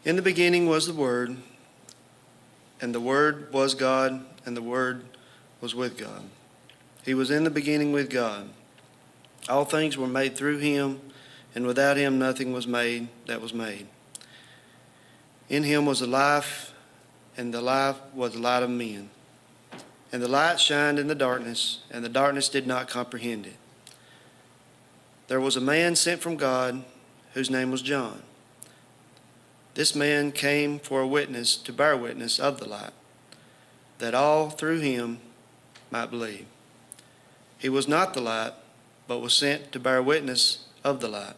In the beginning was the Word, and the Word was God, and the Word was with God. He was in the beginning with God. All things were made through him, and without him nothing was made that was made. In him was the life, and the life was the light of men. And the light shined in the darkness, and the darkness did not comprehend it. There was a man sent from God, whose name was John. This man came for a witness, to bear witness of the light, that all through him might believe. He was not the light, but was sent to bear witness of the light.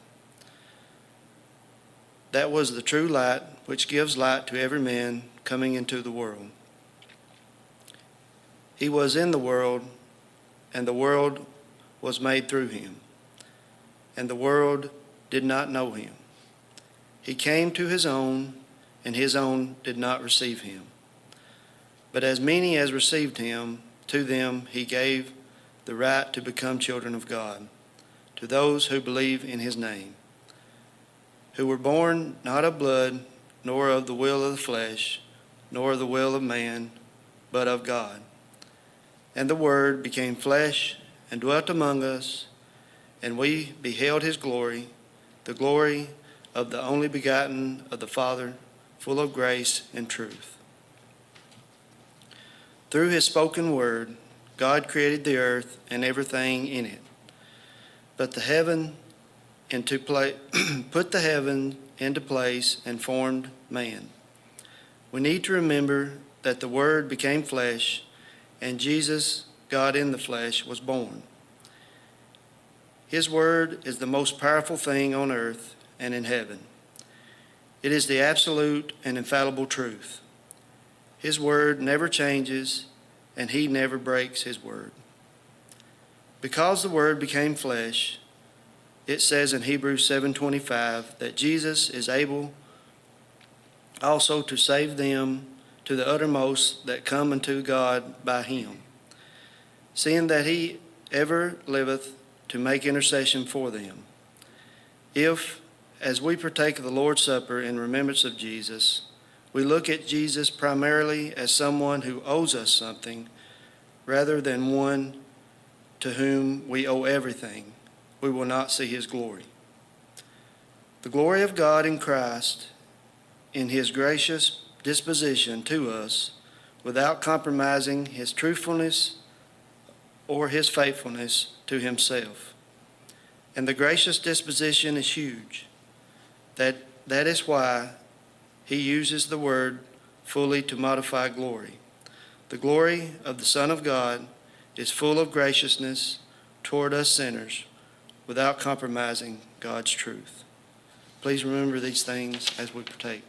That was the true light, which gives light to every man coming into the world. He was in the world, and the world was made through him, and the world did not know him. He came to his own, and his own did not receive him. But as many as received him, to them he gave the right to become children of God, to those who believe in his name, who were born not of blood, nor of the will of the flesh, nor of the will of man, but of God. And the Word became flesh and dwelt among us, and we beheld his glory, the glory of the only begotten of the Father, full of grace and truth. Through his spoken word, God created the earth and everything in it. But put the heaven into place and formed man. We need to remember that the Word became flesh, and Jesus, God in the flesh, was born. His Word is the most powerful thing on earth and in heaven. It is the absolute and infallible truth. His Word never changes, and he never breaks his word. Because the Word became flesh, it says in Hebrews 7:25 that Jesus is able also to save them to the uttermost that come unto God by him, seeing that he ever liveth to make intercession for them. If, as we partake of the Lord's Supper in remembrance of Jesus, we look at Jesus primarily as someone who owes us something rather than one to whom we owe everything, we will not see his glory. The glory of God in Christ, in his gracious disposition to us, without compromising his truthfulness or his faithfulness to himself. And the gracious disposition is huge. That is why he uses the word fully to modify glory. The glory of the Son of God is full of graciousness toward us sinners without compromising God's truth. Please remember these things as we partake.